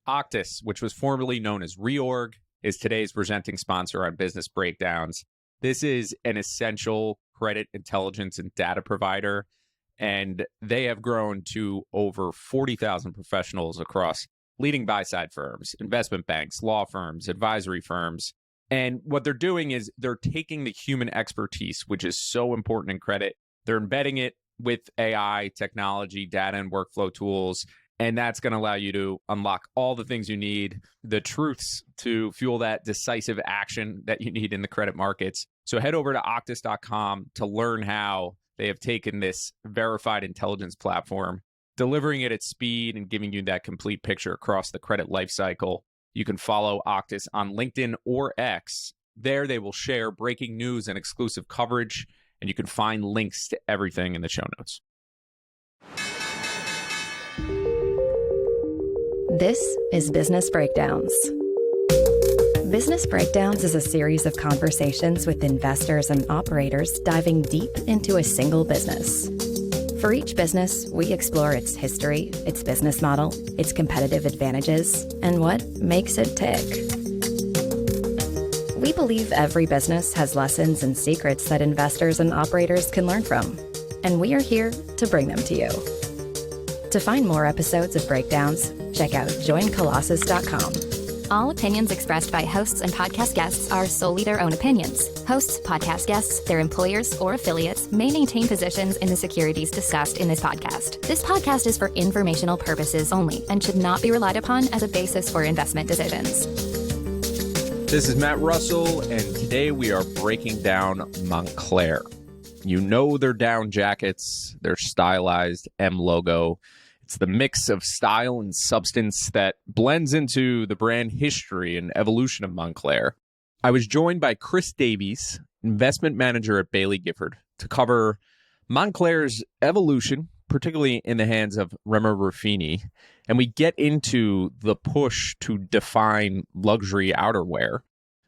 Octus, which was formerly known as Reorg, is today's presenting sponsor on Business Breakdowns. This is an essential credit intelligence and data provider, and they have grown to over 40,000 professionals across leading buy-side firms, investment banks, law firms, advisory firms. And what they're doing is they're taking the human expertise, which is so important in credit. They're embedding it with AI, technology, data, and workflow tools. And that's going to allow you to unlock all the things you need, the truths to fuel that decisive action that you need in the credit markets. So head over to Octus.com to learn how they have taken this verified intelligence platform, delivering it at speed and giving you that complete picture across the credit lifecycle. You can follow Octus on LinkedIn or X. There they will share breaking news and exclusive coverage, and you can find links to everything in the show notes. This is Business Breakdowns. Business Breakdowns is a series of conversations with investors and operators diving deep into a single business. For each business, we explore its history, its business model, its competitive advantages, and what makes it tick. We believe every business has lessons and secrets that investors and operators can learn from, and we are here to bring them to you. To find more episodes of Breakdowns, check out joincolossus.com. All opinions expressed by hosts and podcast guests are solely their own opinions. Hosts, podcast guests, their employers, or affiliates may maintain positions in the securities discussed in this podcast. This podcast is for informational purposes only and should not be relied upon as a basis for investment decisions. This is Matt Russell, and today we are breaking down Moncler. You know their down jackets, their stylized M logo. It's the mix of style and substance that blends into the brand history and evolution of Moncler. I was joined by Chris Davies, investment manager at Baillie Gifford, to cover Moncler's evolution, particularly in the hands of Remo Ruffini. And we get into the push to define luxury outerwear,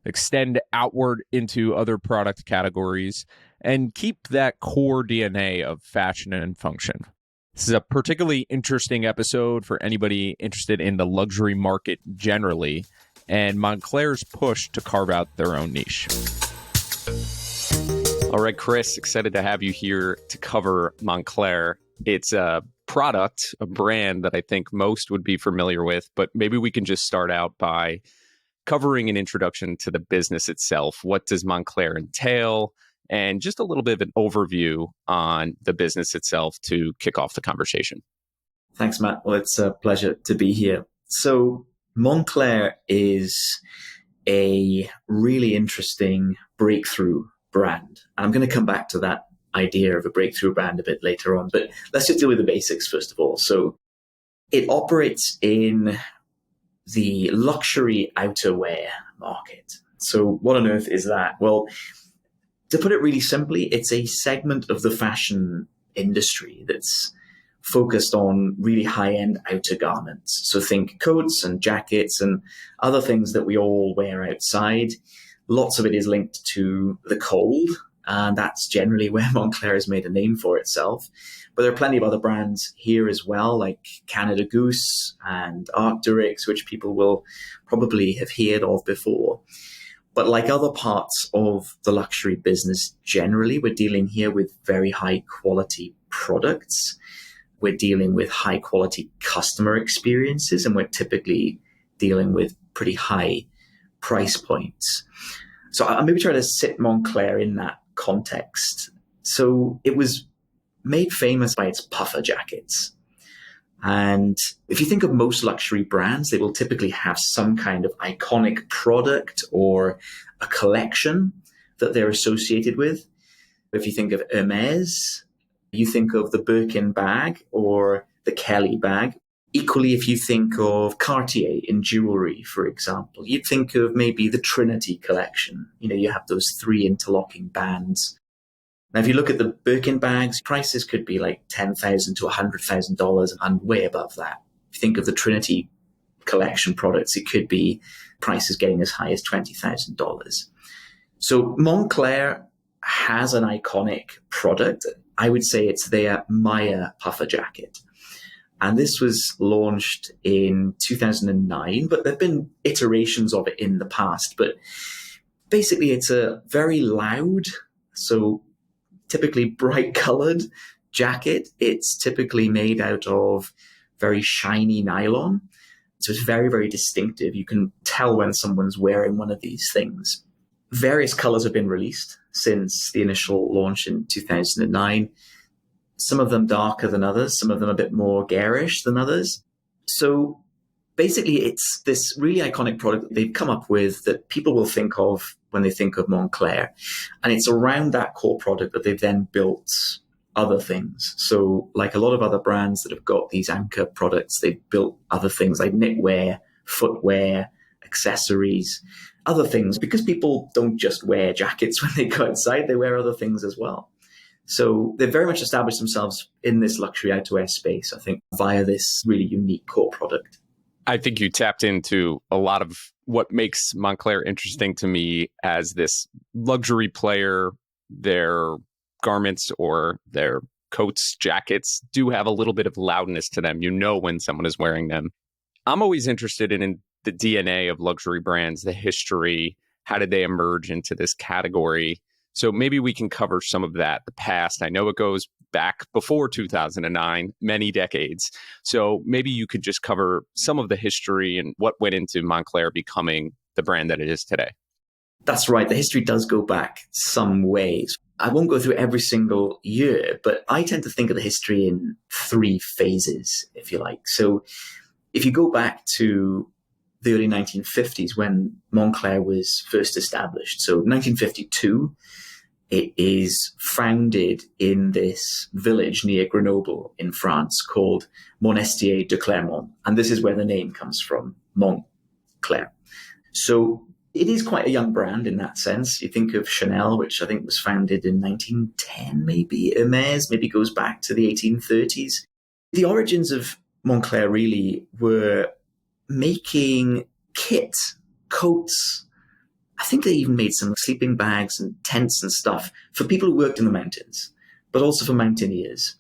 extend outward into other product categories, and keep that core DNA of fashion and function. This is a particularly interesting episode for anybody interested in the luxury market generally, and Moncler's push to carve out their own niche. All right, Chris, excited to have you here to cover Moncler. It's a product, a brand that I think most would be familiar with, but maybe we can just start out by covering an introduction to the business itself. What does Moncler entail? And just a little bit of an overview on the business itself to kick off the conversation. Thanks, Matt. Well, it's a pleasure to be here. So Moncler is a really interesting breakthrough brand. I'm going to come back to that idea of a breakthrough brand a bit later on, but let's just deal with the basics first of all. So it operates in the luxury outerwear market. So what on earth is that? Well, to put it really simply, it's a segment of the fashion industry that's focused on really high-end outer garments. So think coats and jackets and other things that we all wear outside. Lots of it is linked to the cold, and that's generally where Moncler has made a name for itself. But there are plenty of other brands here as well, like Canada Goose and Arcturix, which people will probably have heard of before. But like other parts of the luxury business generally, we're dealing here with very high quality products. We're dealing with high quality customer experiences, and we're typically dealing with pretty high price points. So I'll maybe try to sit Moncler in that context. So it was made famous by its puffer jackets. And if you think of most luxury brands, they will typically have some kind of iconic product or a collection that they're associated with. If you think of Hermes, you think of the Birkin bag or the Kelly bag. Equally, if you think of Cartier in jewelry, for example, you'd think of maybe the Trinity collection. You know, you have those three interlocking bands. Now, if you look at the Birkin bags, prices could be like $10,000 to $100,000 and way above that. If you think of the Trinity collection products, it could be prices getting as high as $20,000. So Moncler has an iconic product. I would say it's their Maya puffer jacket. And this was launched in 2009, but there have been iterations of it in the past. But basically, it's a very loud, so typically bright colored jacket. It's typically made out of very shiny nylon. So it's very, very distinctive. You can tell when someone's wearing one of these things. Various colors have been released since the initial launch in 2009. Some of them darker than others, some of them a bit more garish than others. So basically, it's this really iconic product that they've come up with that people will think of when they think of Moncler. And it's around that core product that they've then built other things. So like a lot of other brands that have got these anchor products, they've built other things like knitwear, footwear, accessories, other things, because people don't just wear jackets when they go outside, they wear other things as well. So they've very much established themselves in this luxury outerwear space, I think, via this really unique core product. I think you tapped into a lot of what makes Moncler interesting to me as this luxury player. Their garments or their coats, jackets do have a little bit of loudness to them. You know when someone is wearing them. I'm always interested in the DNA of luxury brands, the history. How did they emerge into this category? So maybe we can cover some of that, the past. I know it goes back before 2009, many decades. So maybe you could just cover some of the history and what went into Moncler becoming the brand that it is today. That's right. The history does go back some ways. I won't go through every single year, but I tend to think of the history in three phases, if you like. So if you go back to the early 1950s when Moncler was first established, so 1952, it is founded in this village near Grenoble in France called Monestier de Clermont. And this is where the name comes from, Moncler. So it is quite a young brand in that sense. You think of Chanel, which I think was founded in 1910, maybe. Hermès maybe goes back to the 1830s. The origins of Moncler really were making kit, coats. I think they even made some sleeping bags and tents and stuff for people who worked in the mountains, but also for mountaineers.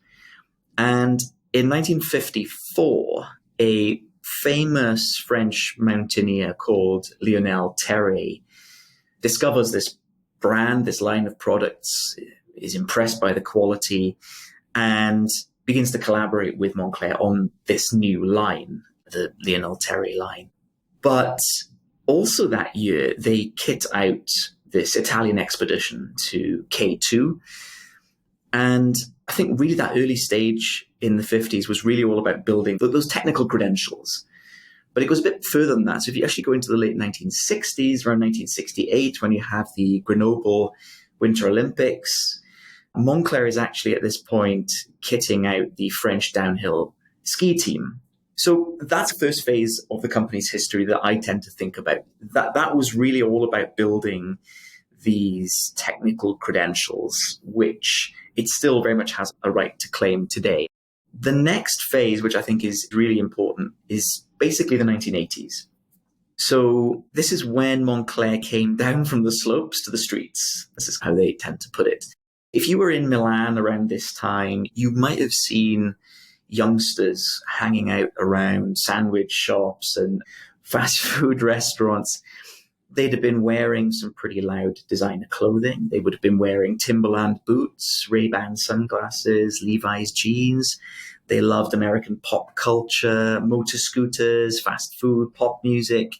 And in 1954, a famous French mountaineer called Lionel Terray discovers this brand, this line of products, is impressed by the quality, and begins to collaborate with Moncler on this new line, the Lionel Terray line. But also that year, they kit out this Italian expedition to K2. And I think really that early stage in the 50s was really all about building those technical credentials. But it goes a bit further than that. So if you actually go into the late 1960s, around 1968, when you have the Grenoble Winter Olympics, Moncler is actually at this point kitting out the French downhill ski team. So that's the first phase of the company's history that I tend to think about. That was really all about building these technical credentials, which it still very much has a right to claim today. The next phase, which I think is really important, is basically the 1980s. So this is when Moncler came down from the slopes to the streets. This is how they tend to put it. If you were in Milan around this time, you might have seen youngsters hanging out around sandwich shops and fast food restaurants. They'd have been wearing some pretty loud designer clothing. They would have been wearing Timberland boots, Ray-Ban sunglasses, Levi's jeans. They loved American pop culture, motor scooters, fast food, pop music.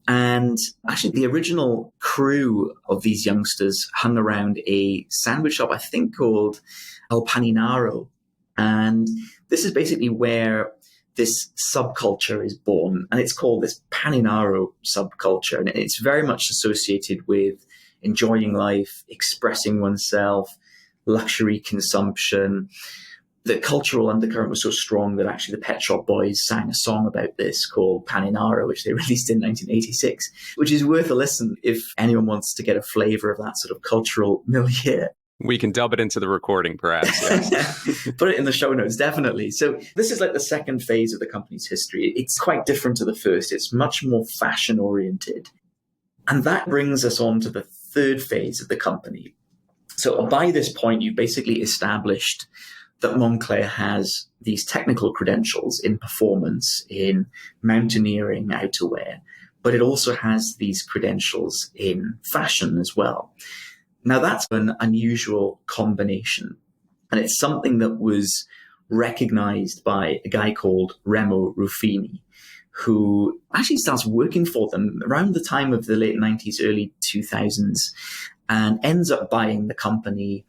And actually, the original crew of these youngsters hung around a sandwich shop, I think called El Paninaro. And this is basically where this subculture is born. And it's called this Paninaro subculture. And it's very much associated with enjoying life, expressing oneself, luxury consumption. The cultural undercurrent was so strong that actually the Pet Shop Boys sang a song about this called Paninaro, which they released in 1986, which is worth a listen if anyone wants to get a flavor of that sort of cultural milieu. We can dub it into the recording, perhaps. Yes. Put it in the show notes, definitely. So this is like the second phase of the company's history. It's quite different to the first. It's much more fashion-oriented. And that brings us on to the third phase of the company. So by this point, you've basically established that Moncler has these technical credentials in performance, in mountaineering outerwear, but it also has these credentials in fashion as well. Now, that's an unusual combination, and it's something that was recognized by a guy called Remo Ruffini, who actually starts working for them around the time of the late 90s, early 2000s, and ends up buying the company.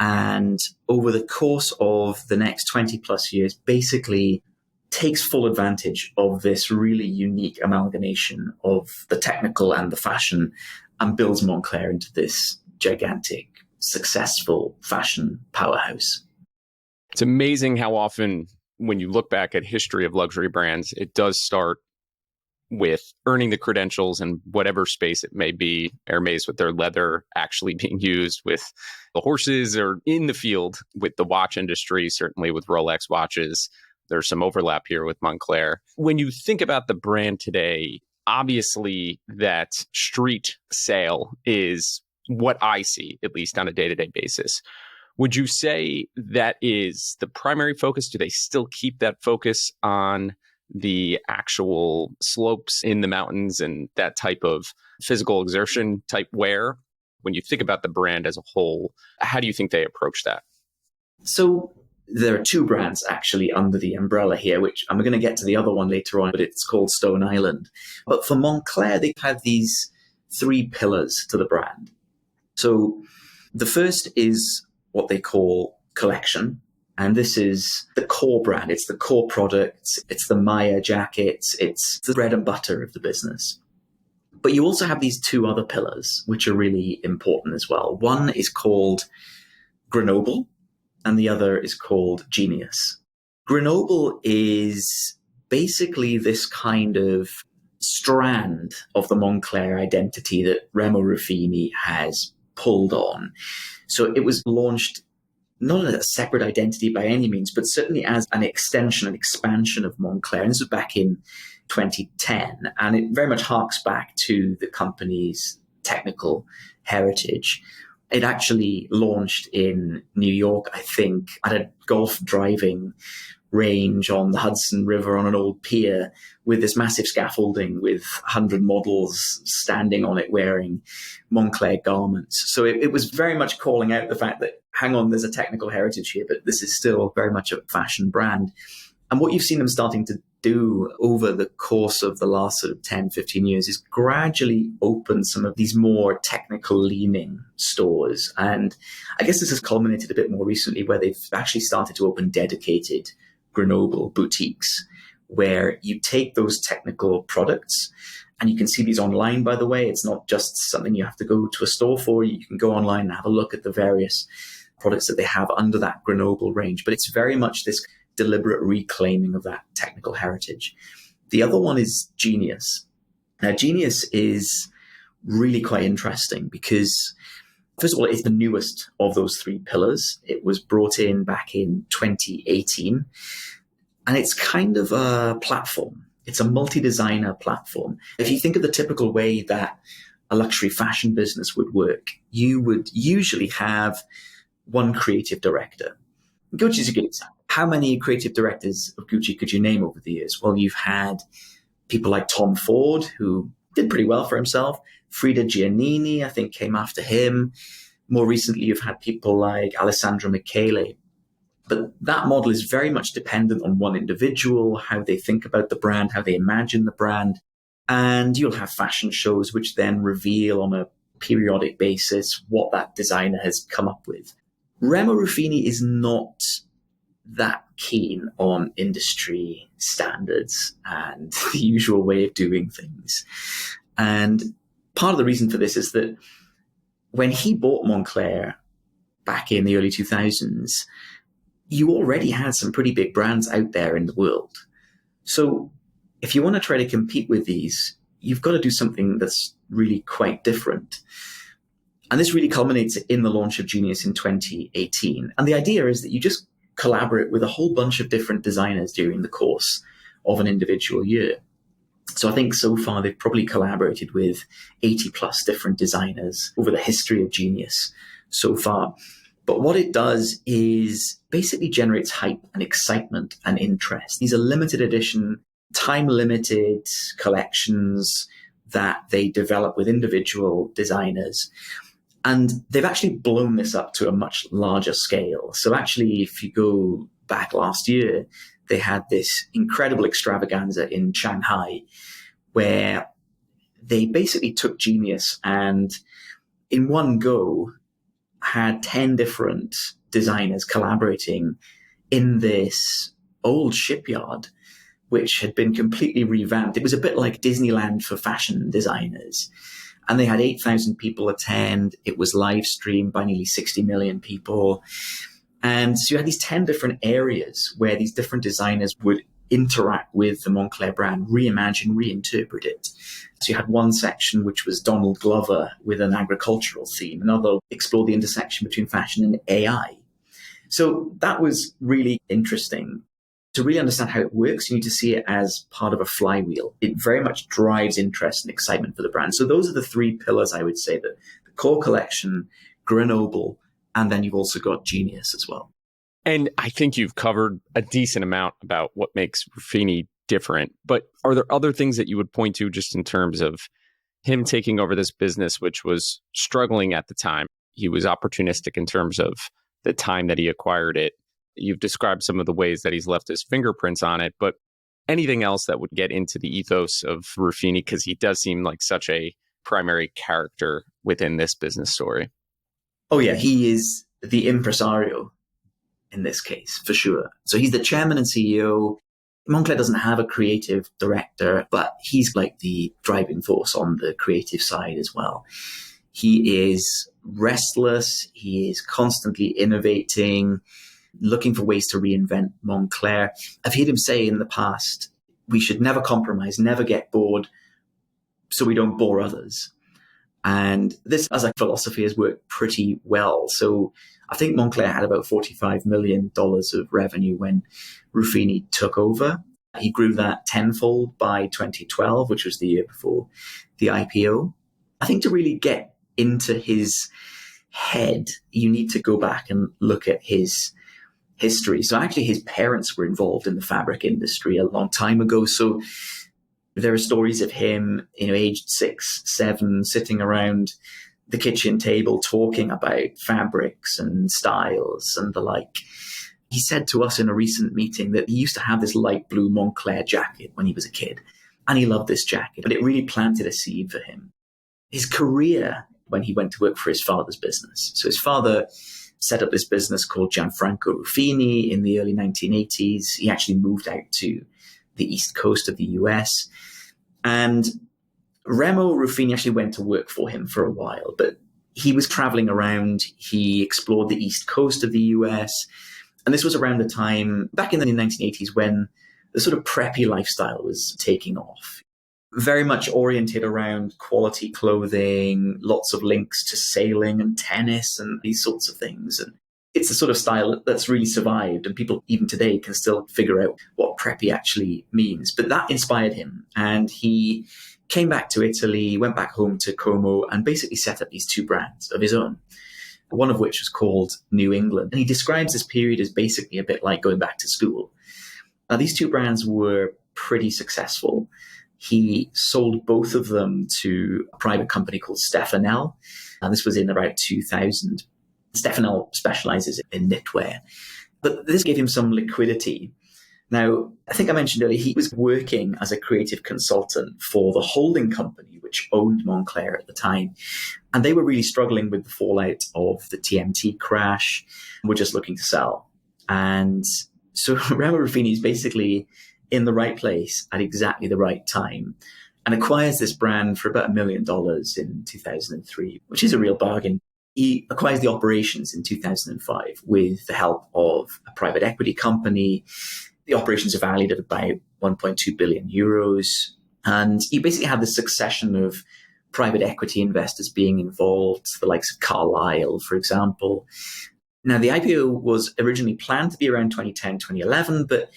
And over the course of the next 20 plus years, basically takes full advantage of this really unique amalgamation of the technical and the fashion and builds Moncler into this gigantic, successful fashion powerhouse. It's amazing how often when you look back at history of luxury brands, it does start with earning the credentials in whatever space it may be. Hermes with their leather actually being used, with the horses, or in the field with the watch industry, certainly with Rolex watches. There's some overlap here with Moncler. When you think about the brand today, obviously that street sale is what I see, at least on a day-to-day basis. Would you say that is the primary focus? Do they still keep that focus on the actual slopes in the mountains and that type of physical exertion type wear? When you think about the brand as a whole, how do you think they approach that? So there are two brands actually under the umbrella here, which I'm going to get to the other one later on, but it's called Stone Island. But for Moncler, they have these three pillars to the brand. So the first is what they call collection. And this is the core brand. It's the core products. It's the Maya jackets. It's the bread and butter of the business. But you also have these two other pillars, which are really important as well. One is called Grenoble, and the other is called Genius. Grenoble is basically this kind of strand of the Moncler identity that Remo Ruffini has pulled on. So it was launched not as a separate identity by any means, but certainly as an extension, an expansion of Moncler. And this was back in 2010. And it very much harks back to the company's technical heritage. It actually launched in New York, I think, at a golf driving range on the Hudson River on an old pier with this massive scaffolding with 100 models standing on it wearing Moncler garments. So it was very much calling out the fact that, hang on, there's a technical heritage here, but this is still very much a fashion brand. And what you've seen them starting to do over the course of the last sort of 10, 15 years is gradually open some of these more technical leaning stores. And I guess this has culminated a bit more recently where they've actually started to open dedicated Grenoble boutiques where you take those technical products, and you can see these online, by the way. It's not just something you have to go to a store for. You can go online and have a look at the various products that they have under that Grenoble range. But it's very much this deliberate reclaiming of that technical heritage. The other one is Genius. Now, Genius is really quite interesting because, first of all, it's the newest of those three pillars. It was brought in back in 2018, and it's kind of a platform. It's a multi-designer platform. If you think of the typical way that a luxury fashion business would work, you would usually have one creative director. Gucci is a good example. How many creative directors of Gucci could you name over the years? Well, you've had people like Tom Ford, who did pretty well for himself. Frida Giannini, I think, came after him. More recently, you've had people like Alessandro Michele. But that model is very much dependent on one individual, how they think about the brand, how they imagine the brand. And you'll have fashion shows which then reveal on a periodic basis what that designer has come up with. Remo Ruffini is not that keen on industry standards and the usual way of doing things. And part of the reason for this is that when he bought Moncler back in the early 2000s, you already had some pretty big brands out there in the world. So if you want to try to compete with these, you've got to do something that's really quite different. And this really culminates in the launch of Genius in 2018. And the idea is that you just collaborate with a whole bunch of different designers during the course of an individual year. So I think so far they've probably collaborated with 80 plus different designers over the history of Genius so far. But what it does is basically generates hype and excitement and interest. These are limited edition, time-limited collections that they develop with individual designers. And they've actually blown this up to a much larger scale. So actually, if you go back last year, they had this incredible extravaganza in Shanghai where they basically took genius and in one go had 10 different designers collaborating in this old shipyard, which had been completely revamped. It was a bit like Disneyland for fashion designers. And they had 8,000 people attend. It was live streamed by nearly 60 million people. And so you had these 10 different areas where these different designers would interact with the Moncler brand, reimagine, reinterpret it. So you had one section which was Donald Glover with an agricultural theme. Another explored the intersection between fashion and AI. So that was really interesting. To really understand how it works, you need to see it as part of a flywheel. It very much drives interest and excitement for the brand. So those are the three pillars, I would say, the core collection, Grenoble, and then you've also got Genius as well. And I think you've covered a decent amount about what makes Ruffini different. But are there other things that you would point to just in terms of him taking over this business, which was struggling at the time? He was opportunistic in terms of the time that he acquired it. You've described some of the ways that he's left his fingerprints on it, but anything else that would get into the ethos of Ruffini? Because he does seem like such a primary character within this business story. Oh yeah, he is the impresario in this case, for sure. So he's the chairman and CEO. Moncler doesn't have a creative director, but he's like the driving force on the creative side as well. He is restless. He is constantly innovating, looking for ways to reinvent Moncler. I've heard him say in the past, we should never compromise, never get bored, so we don't bore others. And this, as a philosophy, has worked pretty well. So I think Moncler had about $45 million of revenue when Ruffini took over. He grew that tenfold by 2012, which was the year before the IPO. I think to really get into his head, you need to go back and look at his history. So actually his parents were involved in the fabric industry a long time ago. So there are stories of him, aged 6, 7, sitting around the kitchen table talking about fabrics and styles and the like. He said to us in a recent meeting that he used to have this light blue Moncler jacket when he was a kid. And he loved this jacket, but it really planted a seed for him. His career, when he went to work for his father's business. So his father set up this business called Gianfranco Ruffini in the early 1980s. He actually moved out to the East Coast of the US. And Remo Ruffini actually went to work for him for a while, but he was traveling around. He explored the East Coast of the US. And this was around the time, back in the 1980s, when the sort of preppy lifestyle was taking off. Very much oriented around quality clothing, lots of links to sailing and tennis and these sorts of things. And it's the sort of style that's really survived, and people even today can still figure out what preppy actually means. But that inspired him, and he came back to Italy, went back home to Como, and basically set up these two brands of his own, one of which was called New England. And he describes this period as basically a bit like going back to school. Now, these two brands were pretty successful. He sold both of them to a private company called Stefanel, and this was in about 2000. Stefanel specializes in knitwear, but this gave him some liquidity. Now, I think I mentioned earlier, he was working as a creative consultant for the holding company, which owned Moncler at the time. And they were really struggling with the fallout of the TMT crash and were just looking to sell. And so Remo Ruffini is basically in the right place at exactly the right time and acquires this brand for about $1 million in 2003, which is a real bargain. He acquires the operations in 2005 with the help of a private equity company. The operations are valued at about 1.2 billion euros. And you basically have this succession of private equity investors being involved, the likes of Carlyle, for example. Now, the IPO was originally planned to be around 2010, 2011, but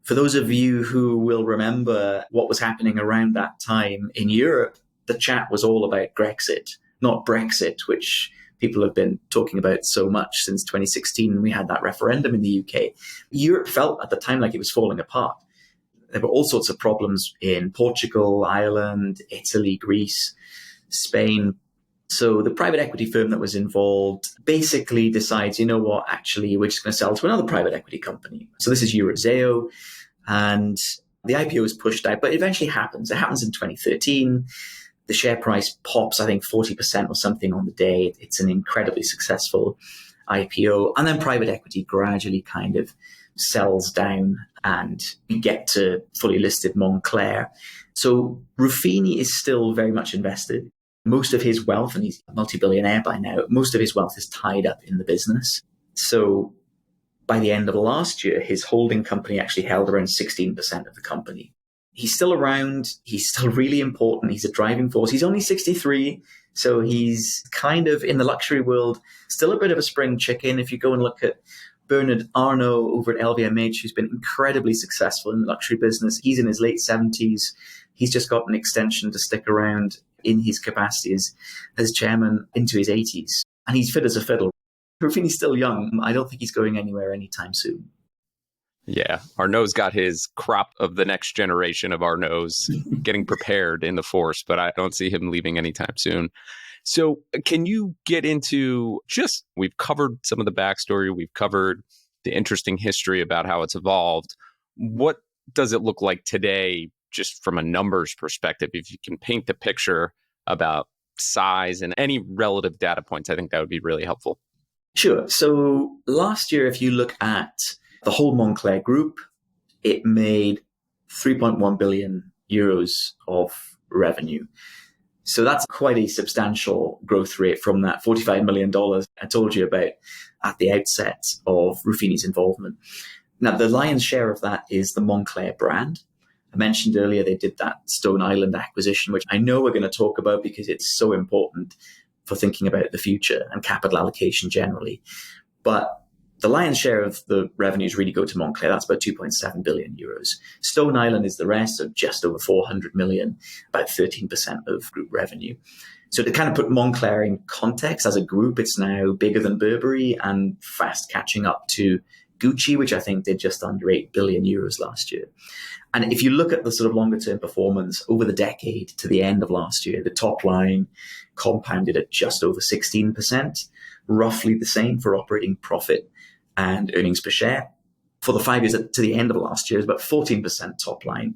for those of you who will remember what was happening around that time in Europe, the chat was all about Grexit, not Brexit, which people have been talking about so much since 2016. We had that referendum in the UK. Europe felt at the time like it was falling apart. There were all sorts of problems in Portugal, Ireland, Italy, Greece, Spain. So the private equity firm that was involved basically decides, you know what, actually, we're just going to sell to another private equity company. So this is Eurozeo, and the IPO is pushed out, but it eventually happens. It happens in 2013. The share price pops, I think, 40% or something on the day. It's an incredibly successful IPO. And then private equity gradually kind of sells down, and we get to fully listed Moncler. So Ruffini is still very much invested. Most of his wealth, and he's a multi-billionaire by now, most of his wealth is tied up in the business. So by the end of last year, his holding company actually held around 16% of the company. He's still around. He's still really important. He's a driving force. He's only 63. So he's kind of in the luxury world, still a bit of a spring chicken. If you go and look at Bernard Arnault over at LVMH, who's been incredibly successful in the luxury business. He's in his late 70s. He's just got an extension to stick around in his capacity as chairman into his 80s. And he's fit as a fiddle. Ruffini's still young. I don't think he's going anywhere anytime soon. Yeah, Arnault's got his crop of the next generation of Arnaults getting prepared in the force, but I don't see him leaving anytime soon. So can you get into we've covered some of the backstory, we've covered the interesting history about how it's evolved. What does it look like today, just from a numbers perspective? If you can paint the picture about size and any relative data points, I think that would be really helpful. Sure. So last year, if you look at the whole Moncler group, it made 3.1 billion euros of revenue. So that's quite a substantial growth rate from that $45 million I told you about at the outset of Ruffini's involvement. Now, the lion's share of that is the Moncler brand. I mentioned earlier they did that Stone Island acquisition, which I know we're going to talk about because it's so important for thinking about the future and capital allocation generally. But the lion's share of the revenues really go to Moncler. That's about 2.7 billion euros. Stone Island is the rest, of just over 400 million, about 13% of group revenue. So to kind of put Moncler in context, as a group, it's now bigger than Burberry and fast catching up to Gucci, which I think did just under 8 billion euros last year. And if you look at the sort of longer term performance over the decade to the end of last year, the top line compounded at just over 16%, roughly the same for operating profit and earnings per share. For the 5 years to the end of last year, it's about 14% top line.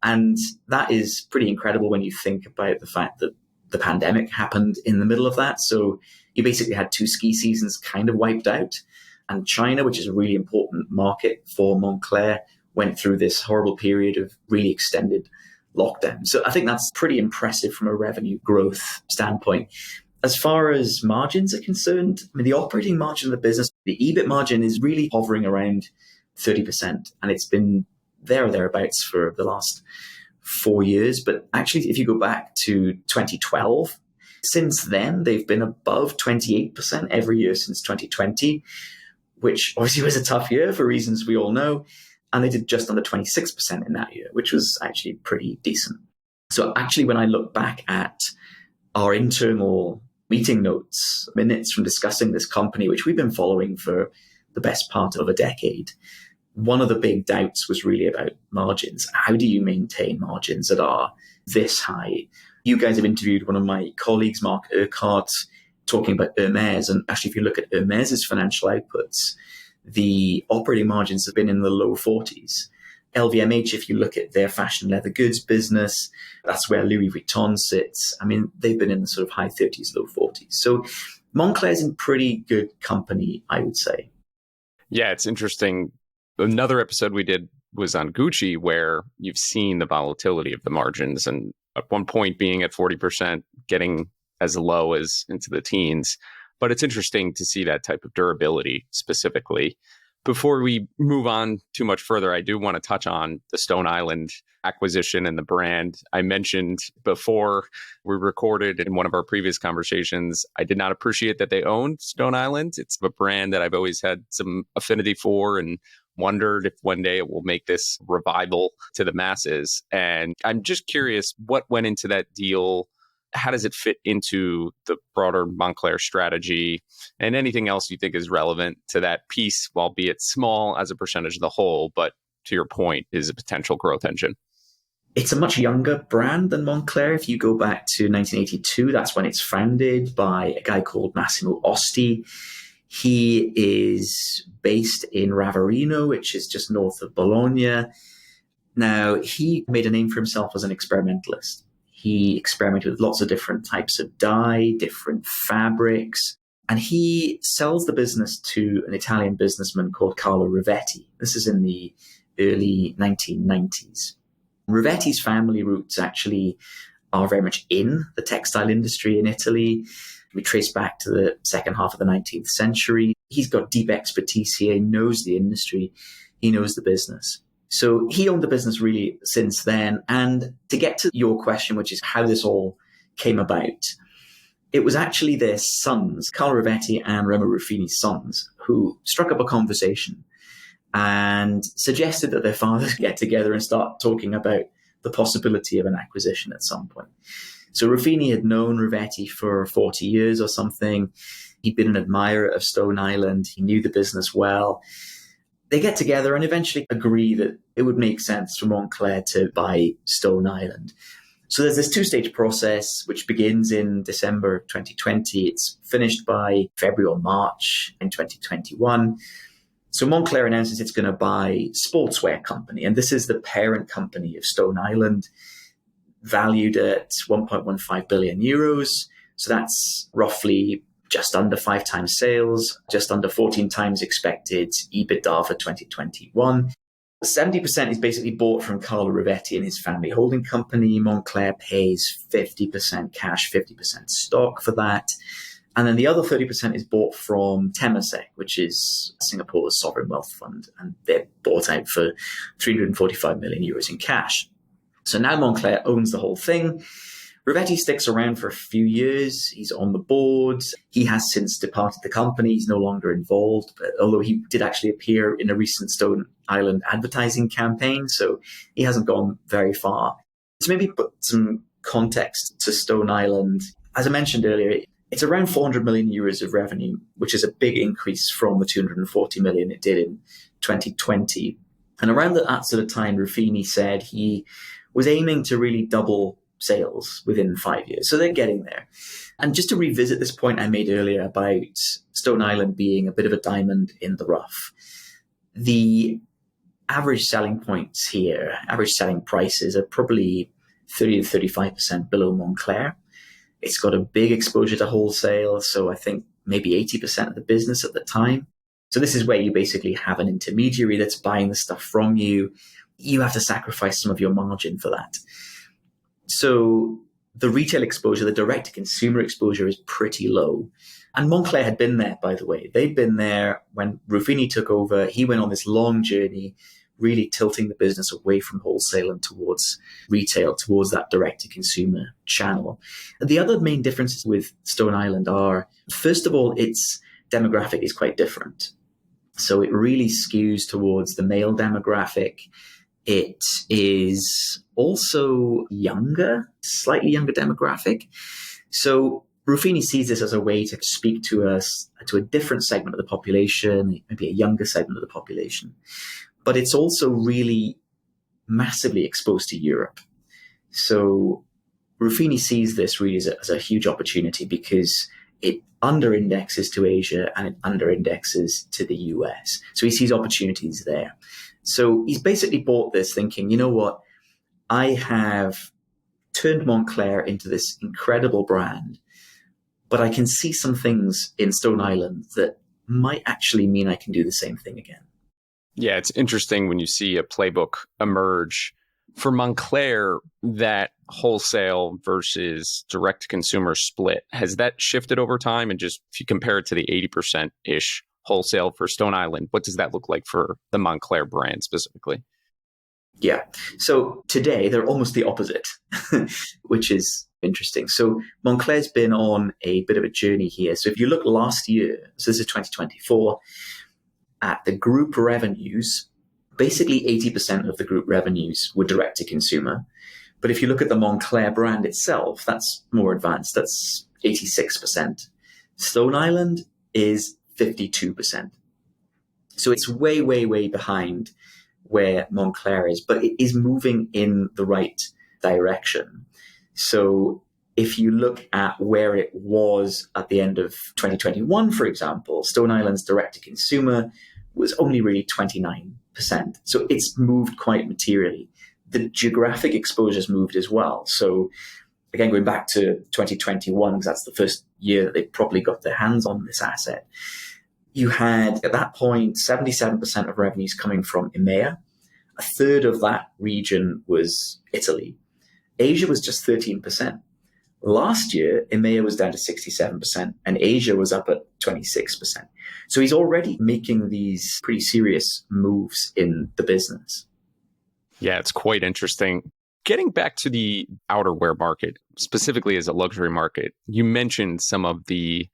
And that is pretty incredible when you think about the fact that the pandemic happened in the middle of that. So you basically had 2 ski seasons kind of wiped out. And China, which is a really important market for Moncler, went through this horrible period of really extended lockdown. So I think that's pretty impressive from a revenue growth standpoint. As far as margins are concerned, I mean, the operating margin of the business, the EBIT margin is really hovering around 30%. And it's been there or thereabouts for the last 4 years. But actually, if you go back to 2012, since then, they've been above 28% every year since 2020, which obviously was a tough year for reasons we all know. And they did just under 26% in that year, which was actually pretty decent. So actually, when I look back at our internal meeting notes, minutes from discussing this company, which we've been following for the best part of a decade, one of the big doubts was really about margins. How do you maintain margins that are this high? You guys have interviewed one of my colleagues, Mark Urquhart, talking about Hermès. And actually, if you look at Hermès's financial outputs, the operating margins have been in the low 40s. LVMH, if you look at their fashion leather goods business, that's where Louis Vuitton sits. I mean, they've been in the sort of high 30s, low 40s. So Moncler's in pretty good company, I would say. Yeah, it's interesting. Another episode we did was on Gucci, where you've seen the volatility of the margins, and at one point being at 40%, getting as low as into the teens. But it's interesting to see that type of durability specifically. Before we move on too much further, I do want to touch on the Stone Island acquisition and the brand. I mentioned before we recorded in one of our previous conversations, I did not appreciate that they owned Stone Island. It's a brand that I've always had some affinity for and wondered if one day it will make this revival to the masses. And I'm just curious what went into that deal. how does it fit into the broader Moncler strategy and anything else you think is relevant to that piece, albeit small as a percentage of the whole, but to your point, is a potential growth engine? It's a much younger brand than Moncler. If you go back to 1982, that's when it's founded by a guy called Massimo Osti. He is based in Ravarino, which is just north of Bologna. Now, he made a name for himself as an experimentalist. He experimented with lots of different types of dye, different fabrics, and he sells the business to an Italian businessman called Carlo Rivetti. This is in the early 1990s. Rivetti's family roots actually are very much in the textile industry in Italy. We trace back to the second half of the 19th century. He's got deep expertise here. He knows the industry. He knows the business. So he owned the business really since then. And to get to your question, which is how this all came about, it was actually their sons, Carlo Rivetti and Remo Ruffini's sons, who struck up a conversation and suggested that their fathers get together and start talking about the possibility of an acquisition at some point. So Ruffini had known Rivetti for 40 years or something. He'd been an admirer of Stone Island. He knew the business well. They get together and eventually agree that it would make sense for Moncler to buy Stone Island. So there's this two-stage process which begins in December 2020. It's finished by February or March in 2021. So Moncler announces it's going to buy Sportswear Company, and this is the parent company of Stone Island, valued at 1.15 billion euros. So that's roughly just under 5 times sales, just under 14 times expected EBITDA for 2021. 70% is basically bought from Carlo Rivetti and his family holding company. Moncler pays 50% cash, 50% stock for that. And then the other 30% is bought from Temasek, which is Singapore's sovereign wealth fund. And they're bought out for 345 million euros in cash. So now Moncler owns the whole thing. Rivetti sticks around for a few years. He's on the board. He has since departed the company. He's no longer involved, but although he did actually appear in a recent Stone Island advertising campaign, so he hasn't gone very far. To maybe put some context to Stone Island, as I mentioned earlier, it's around 400 million euros of revenue, which is a big increase from the 240 million it did in 2020. And around that sort of time, Ruffini said he was aiming to really double sales within 5 years. So they're getting there. And just to revisit this point I made earlier about Stone Island being a bit of a diamond in the rough, the average selling points here, average selling prices are probably 30 to 35% below Moncler. It's got a big exposure to wholesale. So I think maybe 80% of the business at the time. So this is where you basically have an intermediary that's buying the stuff from you. You have to sacrifice some of your margin for that. So the retail exposure, the direct-to-consumer exposure is pretty low. And Moncler had been there, by the way. They'd been there when Ruffini took over. He went on this long journey, really tilting the business away from wholesale and towards retail, towards that direct-to-consumer channel. The other main differences with Stone Island are, first of all, its demographic is quite different. So it really skews towards the male demographic. It is also younger, slightly younger demographic. So Ruffini sees this as a way to speak to us, to a different segment of the population, maybe a younger segment of the population. But it's also really massively exposed to Europe. So Ruffini sees this really as a huge opportunity because it under-indexes to Asia and it under-indexes to the US. So he sees opportunities there. So he's basically bought this thinking, you know what, I have turned Moncler into this incredible brand, but I can see some things in Stone Island that might actually mean I can do the same thing again. Yeah, it's interesting when you see a playbook emerge for Moncler, that wholesale versus direct-to-consumer split. Has that shifted over time? And just if you compare it to the 80%-ish wholesale for Stone Island, what does that look like for the Moncler brand specifically? Yeah. So today they're almost the opposite, which is interesting. So Moncler's been on a bit of a journey here. So if you look last year, so this is 2024, at the group revenues, basically 80% of the group revenues were direct to consumer. But if you look at the Moncler brand itself, that's more advanced. That's 86%. Stone Island is 52%. So it's way, way, way behind where Moncler is, but it is moving in the right direction. So if you look at where it was at the end of 2021, for example, Stone Island's direct-to-consumer was only really 29%. So it's moved quite materially. The geographic exposure's moved as well. So again, going back to 2021, because that's the first year that they probably got their hands on this asset, you had, at that point, 77% of revenues coming from EMEA. A third of that region was Italy. Asia was just 13%. Last year, EMEA was down to 67%, and Asia was up at 26%. So he's already making these pretty serious moves in the business. Yeah, it's quite interesting. Getting back to the outerwear market, specifically as a luxury market, you mentioned some of the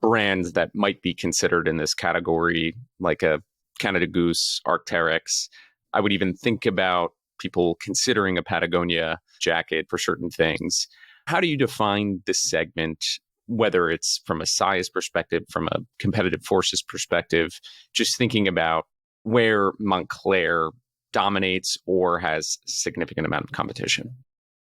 brands that might be considered in this category, like a Canada Goose, Arc'teryx. I would even think about people considering a Patagonia jacket for certain things. How do you define this segment, whether it's from a size perspective, from a competitive forces perspective, just thinking about where Moncler dominates or has significant amount of competition?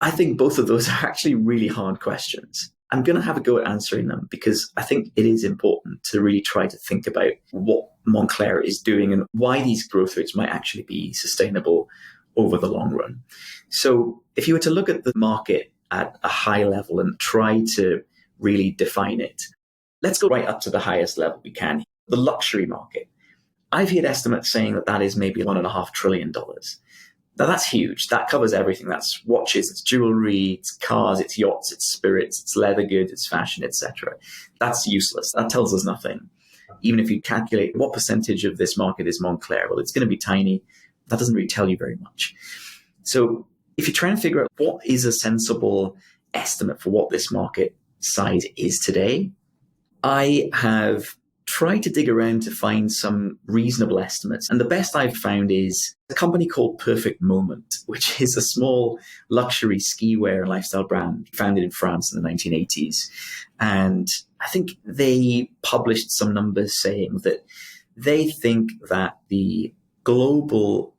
I think both of those are actually really hard questions. I'm going to have a go at answering them because I think it is important to really try to think about what Moncler is doing and why these growth rates might actually be sustainable over the long run. So if you were to look at the market at a high level and try to really define it, let's go right up to the highest level we can. The luxury market. I've heard estimates saying that that is maybe $1.5 trillion. Now that's huge. That covers everything. That's watches, it's jewelry, it's cars, it's yachts, it's spirits, it's leather goods, it's fashion, etc. That's useless. That tells us nothing. Even if you calculate what percentage of this market is Moncler, well, it's going to be tiny. That doesn't really tell you very much. So if you're trying to figure out what is a sensible estimate for what this market size is today, I have tried to dig around to find some reasonable estimates. And the best I've found is a company called Perfect Moment, which is a small luxury ski wear and lifestyle brand founded in France in the 1980s. And I think they published some numbers saying that they think that the global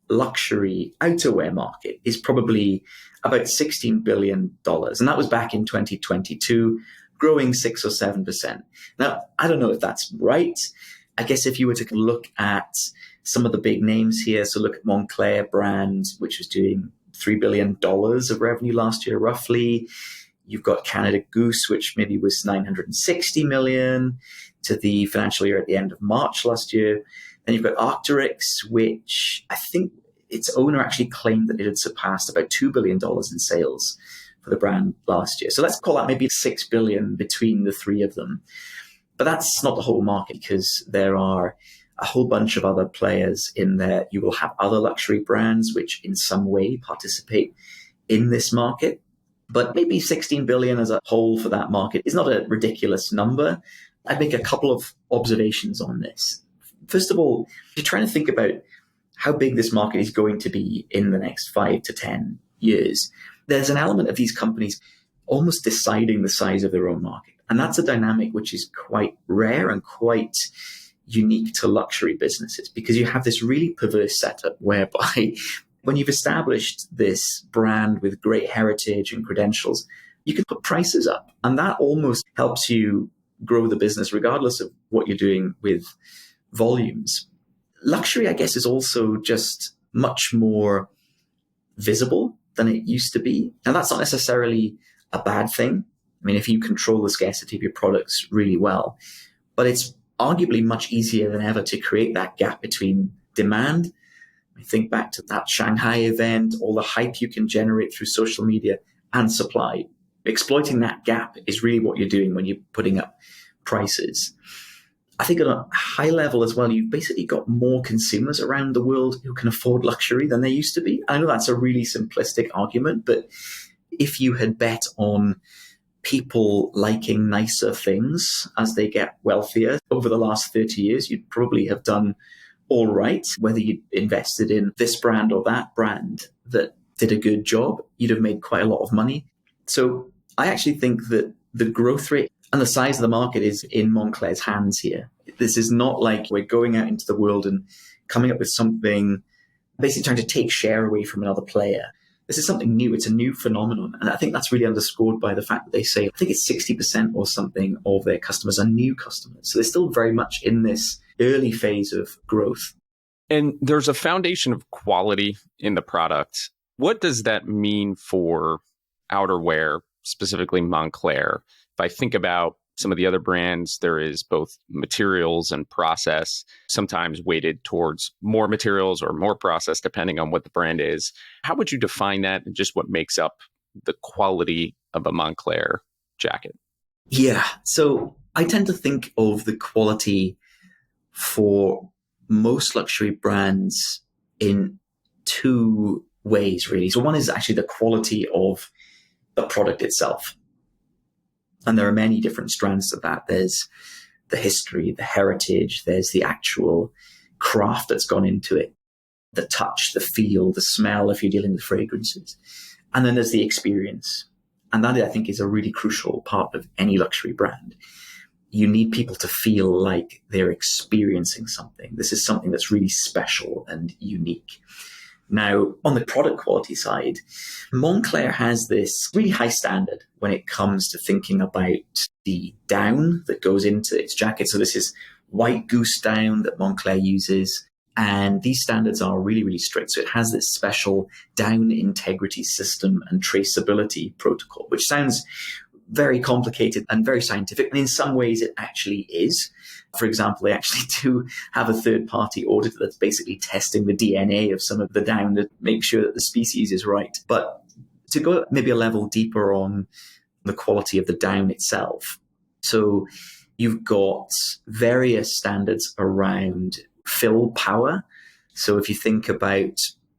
luxury outerwear market is probably about $16 billion. And that was back in 2022. Growing 6 or 7%. Now, I don't know if that's right. I guess if you were to look at some of the big names here, so look at Moncler brand, which was doing $3 billion of revenue last year, roughly. You've got Canada Goose, which maybe was $960 million to the financial year at the end of March last year. Then you've got Arc'teryx, which I think its owner actually claimed that it had surpassed about $2 billion in sales for the brand last year. So let's call that maybe $6 billion between the three of them. But that's not the whole market because there are a whole bunch of other players in there. You will have other luxury brands which in some way participate in this market. But maybe 16 billion as a whole for that market is not a ridiculous number. I'd make a couple of observations on this. First of all, if you're trying to think about how big this market is going to be in the next 5 to 10 years, there's an element of these companies almost deciding the size of their own market. And that's a dynamic which is quite rare and quite unique to luxury businesses because you have this really perverse setup whereby when you've established this brand with great heritage and credentials, you can put prices up. And that almost helps you grow the business regardless of what you're doing with volumes. Luxury, I guess, is also just much more visible than it used to be. And that's not necessarily a bad thing. I mean, if you control the scarcity of your products really well, but it's arguably much easier than ever to create that gap between demand. I think back to that Shanghai event, all the hype you can generate through social media and supply. Exploiting that gap is really what you're doing when you're putting up prices. I think on a high level as well, you've basically got more consumers around the world who can afford luxury than there used to be. I know that's a really simplistic argument, but if you had bet on people liking nicer things as they get wealthier over the last 30 years, you'd probably have done all right, whether you invested in this brand or that brand that did a good job, you'd have made quite a lot of money. So I actually think that the growth rate and the size of the market is in Moncler's hands here. This is not like we're going out into the world and coming up with something, basically trying to take share away from another player. This is something new. It's a new phenomenon. And I think that's really underscored by the fact that they say, I think it's 60% or something of their customers are new customers. So they're still very much in this early phase of growth. And there's a foundation of quality in the product. What does that mean for outerwear, specifically Moncler? If I think about some of the other brands, there is both materials and process, sometimes weighted towards more materials or more process, depending on what the brand is. How would you define that and just what makes up the quality of a Moncler jacket? Yeah. So I tend to think of the quality for most luxury brands in two ways, really. So one is actually the quality of the product itself. And there are many different strands to that. There's the history, the heritage, there's the actual craft that's gone into it, the touch, the feel, the smell, if you're dealing with fragrances. And then there's the experience. And that, I think, is a really crucial part of any luxury brand. You need people to feel like they're experiencing something. This is something that's really special and unique. Now, on the product quality side, Moncler has this really high standard when it comes to thinking about the down that goes into its jacket. So this is white goose down that Moncler uses. And these standards are really, really strict. So it has this special down integrity system and traceability protocol, which sounds very complicated and very scientific. And in some ways it actually is. For example, they actually do have a third-party auditor that's basically testing the DNA of some of the down to make sure that the species is right. But to go maybe a level deeper on the quality of the down itself. So you've got various standards around fill power. So if you think about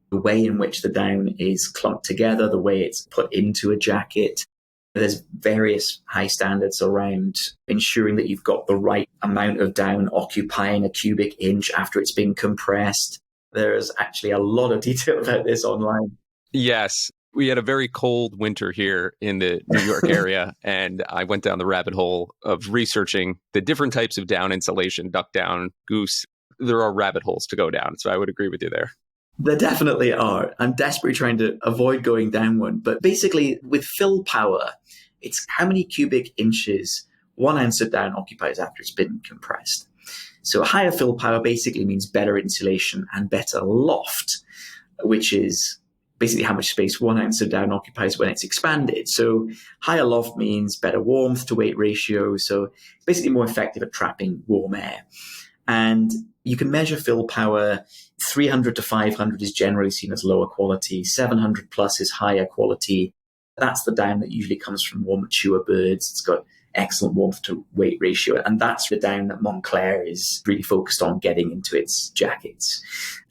the way in which the down is clumped together, the way it's put into a jacket, there's various high standards around ensuring that you've got the right amount of down occupying a cubic inch after it's been compressed. There's actually a lot of detail about this online. Yes. We had a very cold winter here in the New York area, and I went down the rabbit hole of researching the different types of down insulation, duck down, goose. There are rabbit holes to go down. So I would agree with you there. There definitely are. I'm desperately trying to avoid going down one. But basically, with fill power, it's how many cubic inches 1 ounce of down occupies after it's been compressed. So higher fill power basically means better insulation and better loft, which is basically how much space 1 ounce of down occupies when it's expanded. So higher loft means better warmth to weight ratio. So basically more effective at trapping warm air. And you can measure fill power. 300 to 500 is generally seen as lower quality. 700 plus is higher quality. That's the down that usually comes from more mature birds. It's got excellent warmth to weight ratio. And that's the down that Moncler is really focused on getting into its jackets.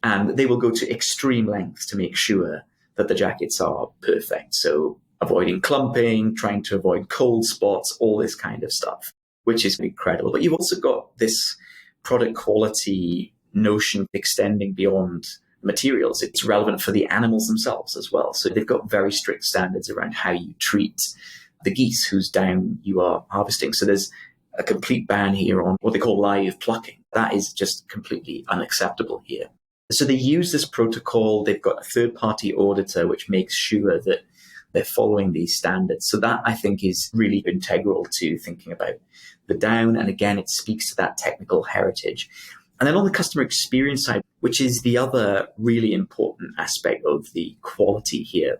And they will go to extreme lengths to make sure that the jackets are perfect. So avoiding clumping, trying to avoid cold spots, all this kind of stuff, which is incredible. But you've also got this product quality notion extending beyond materials. It's relevant for the animals themselves as well. So they've got very strict standards around how you treat the geese whose down you are harvesting. So there's a complete ban here on what they call live plucking. That is just completely unacceptable here. So they use this protocol. They've got a third-party auditor which makes sure that they're following these standards. So that, I think, is really integral to thinking about the down. And again, it speaks to that technical heritage. And then on the customer experience side, which is the other really important aspect of the quality here,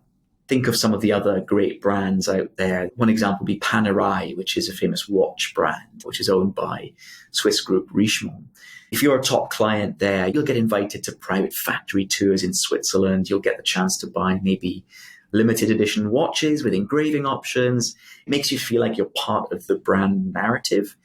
think of some of the other great brands out there. One example would be Panerai, which is a famous watch brand, which is owned by Swiss group Richemont. If you're a top client there, you'll get invited to private factory tours in Switzerland. You'll get the chance to buy maybe limited edition watches with engraving options. It makes you feel like you're part of the brand narrative.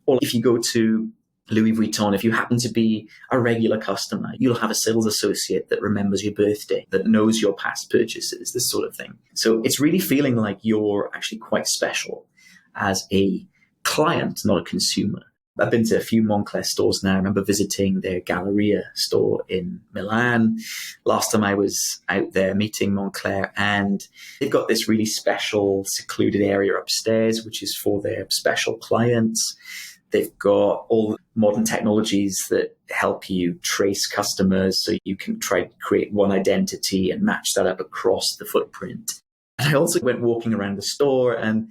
Or if you go to Louis Vuitton, if you happen to be a regular customer, you'll have a sales associate that remembers your birthday, that knows your past purchases, this sort of thing. So it's really feeling like you're actually quite special as a client, not a consumer. I've been to a few Moncler stores now. I remember visiting their Galleria store in Milan. Last time I was out there meeting Moncler, and they've got this really special secluded area upstairs, which is for their special clients. They've got all the modern technologies that help you trace customers so you can try to create one identity and match that up across the footprint. And I also went walking around the store and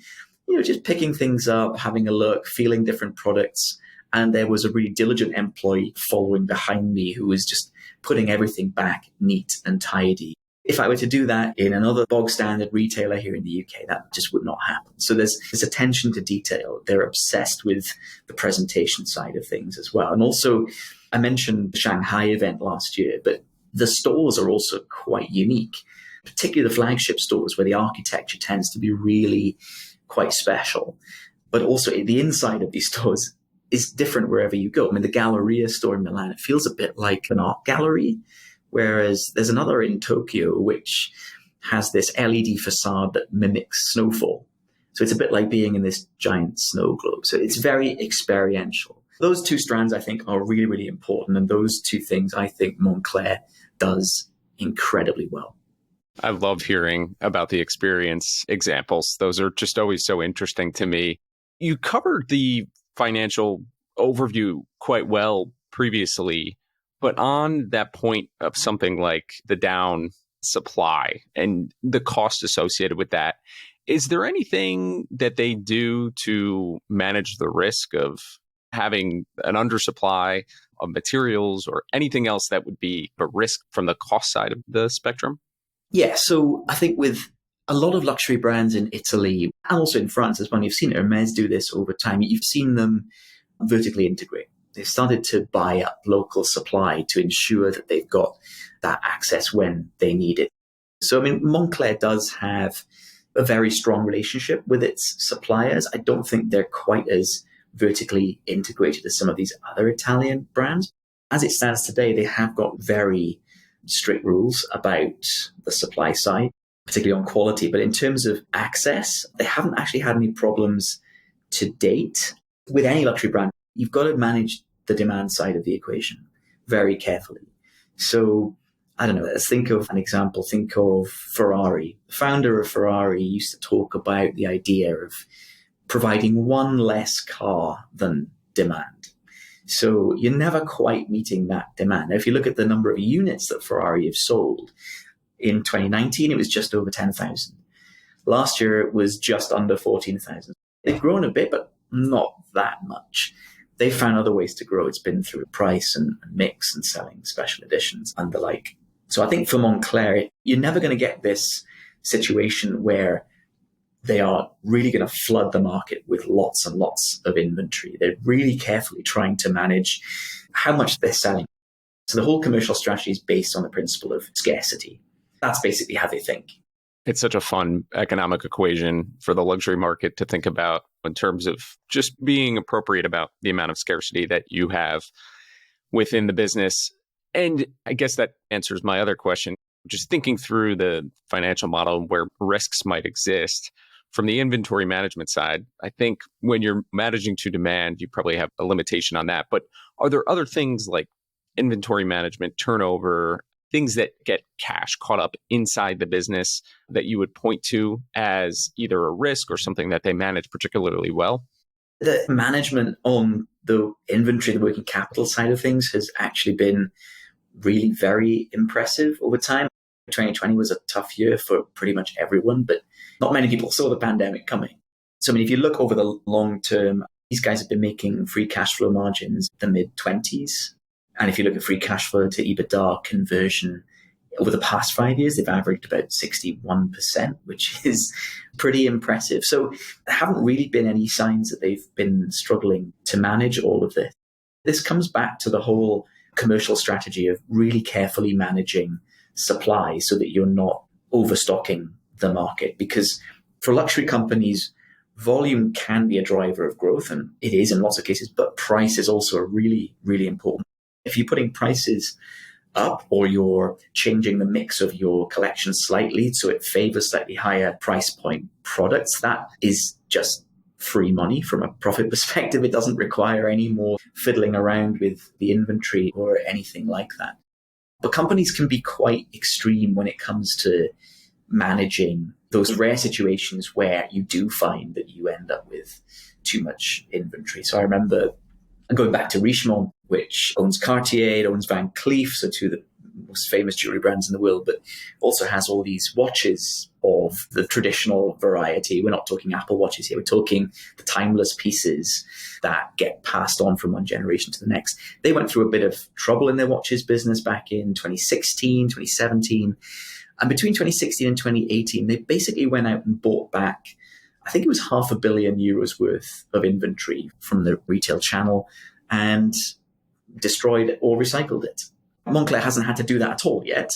just picking things up, having a look, feeling different products. And there was a really diligent employee following behind me who was just putting everything back neat and tidy. If I were to do that in another bog standard retailer here in the UK, that just would not happen. So there's this attention to detail. They're obsessed with the presentation side of things as well. And also, I mentioned the Shanghai event last year, but the stores are also quite unique, particularly the flagship stores where the architecture tends to be really quite special. But also the inside of these stores is different wherever you go. I mean, the Galleria store in Milan, it feels a bit like an art gallery, whereas there's another in Tokyo which has this LED facade that mimics snowfall. So it's a bit like being in this giant snow globe. So it's very experiential. Those two strands, I think, are really, really important. And those two things, I think Moncler does incredibly well. I love hearing about the experience examples. Those are just always so interesting to me. You covered the financial overview quite well previously, but on that point of something like the down supply and the cost associated with that, is there anything that they do to manage the risk of having an undersupply of materials or anything else that would be a risk from the cost side of the spectrum? Yeah, so I think with a lot of luxury brands in Italy and also in France as well, you've seen Hermès do this over time. You've seen them vertically integrate. They've started to buy up local supply to ensure that they've got that access when they need it. So, I mean, Moncler does have a very strong relationship with its suppliers. I don't think they're quite as vertically integrated as some of these other Italian brands. As it stands today, they have got very strict rules about the supply side, particularly on quality. But in terms of access, they haven't actually had any problems to date. With any luxury brand, you've got to manage the demand side of the equation very carefully. So, I don't know, let's think of an example. Think of Ferrari. The founder of Ferrari used to talk about the idea of providing one less car than demand. So you're never quite meeting that demand. Now, if you look at the number of units that Ferrari have sold, in 2019, it was just over 10,000. Last year, it was just under 14,000. They've grown a bit, but not that much. They found other ways to grow. It's been through price and mix and selling special editions and the like. So I think for Moncler, you're never going to get this situation where they are really going to flood the market with lots and lots of inventory. They're really carefully trying to manage how much they're selling. So the whole commercial strategy is based on the principle of scarcity. That's basically how they think. It's such a fun economic equation for the luxury market to think about in terms of just being appropriate about the amount of scarcity that you have within the business. And I guess that answers my other question. Just thinking through the financial model where risks might exist from the inventory management side, I think when you're managing to demand, you probably have a limitation on that. But are there other things like inventory management, turnover, things that get cash caught up inside the business that you would point to as either a risk or something that they manage particularly well? The management on the inventory, the working capital side of things has actually been really very impressive over time. 2020 was a tough year for pretty much everyone, but not many people saw the pandemic coming. So, I mean, if you look over the long term, these guys have been making free cash flow margins the mid-20s. And if you look at free cash flow to EBITDA conversion, over the past 5 years, they've averaged about 61%, which is pretty impressive. So there haven't really been any signs that they've been struggling to manage all of this. This comes back to the whole commercial strategy of really carefully managing supply so that you're not overstocking the market. Because for luxury companies, volume can be a driver of growth, and it is in lots of cases, but price is also really, really important. If you're putting prices up or you're changing the mix of your collection slightly so it favors slightly higher price point products, that is just free money from a profit perspective. It doesn't require any more fiddling around with the inventory or anything like that. But companies can be quite extreme when it comes to managing those rare situations where you do find that you end up with too much inventory. So I remember going back to Richemont, which owns Cartier, it owns Van Cleef, so two of the most famous jewelry brands in the world, but also has all these watches of the traditional variety. We're not talking Apple watches here. We're talking the timeless pieces that get passed on from one generation to the next. They went through a bit of trouble in their watches business back in 2016, 2017. And between 2016 and 2018, they basically went out and bought back, I think it was €500 million worth of inventory from the retail channel and destroyed or recycled it. Moncler hasn't had to do that at all yet.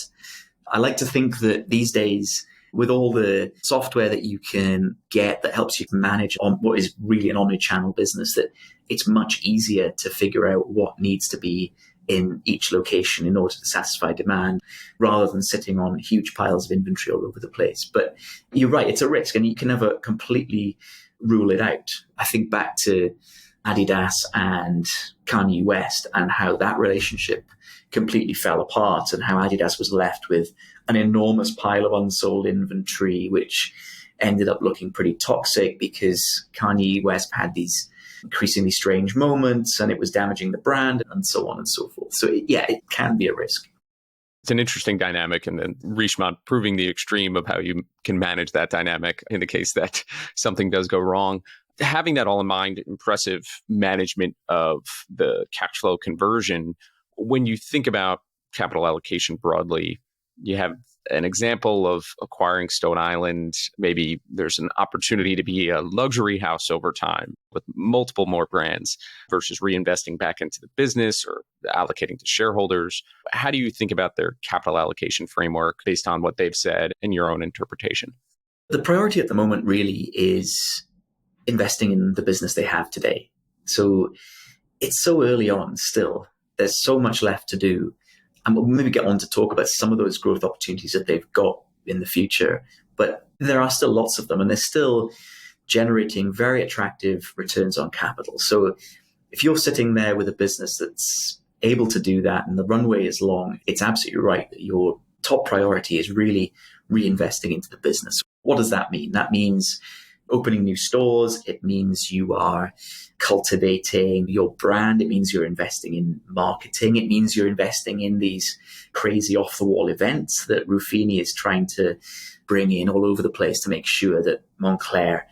I like to think that these days, with all the software that you can get that helps you manage on what is really an omni-channel business, that it's much easier to figure out what needs to be in each location in order to satisfy demand, rather than sitting on huge piles of inventory all over the place. But you're right, it's a risk, and you can never completely rule it out. I think back to Adidas and Kanye West and how that relationship completely fell apart, and how Adidas was left with an enormous pile of unsold inventory, which ended up looking pretty toxic because Kanye West had these increasingly strange moments and it was damaging the brand, and so on and so forth. So it can be a risk. It's an interesting dynamic, and then Richemont proving the extreme of how you can manage that dynamic in the case that something does go wrong. Having that all in mind, impressive management of the cash flow conversion. When you think about capital allocation broadly, you have an example of acquiring Stone Island. Maybe there's an opportunity to be a luxury house over time with multiple more brands versus reinvesting back into the business or allocating to shareholders. How do you think about their capital allocation framework based on what they've said and your own interpretation? The priority at the moment really is investing in the business they have today. So it's so early on still. There's so much left to do. And we'll maybe get on to talk about some of those growth opportunities that they've got in the future. But there are still lots of them, and they're still generating very attractive returns on capital. So if you're sitting there with a business that's able to do that and the runway is long, it's absolutely right that your top priority is really reinvesting into the business. What does that mean? That means opening new stores. It means you are cultivating your brand. It means you're investing in marketing. It means you're investing in these crazy off-the-wall events that Ruffini is trying to bring in all over the place to make sure that Moncler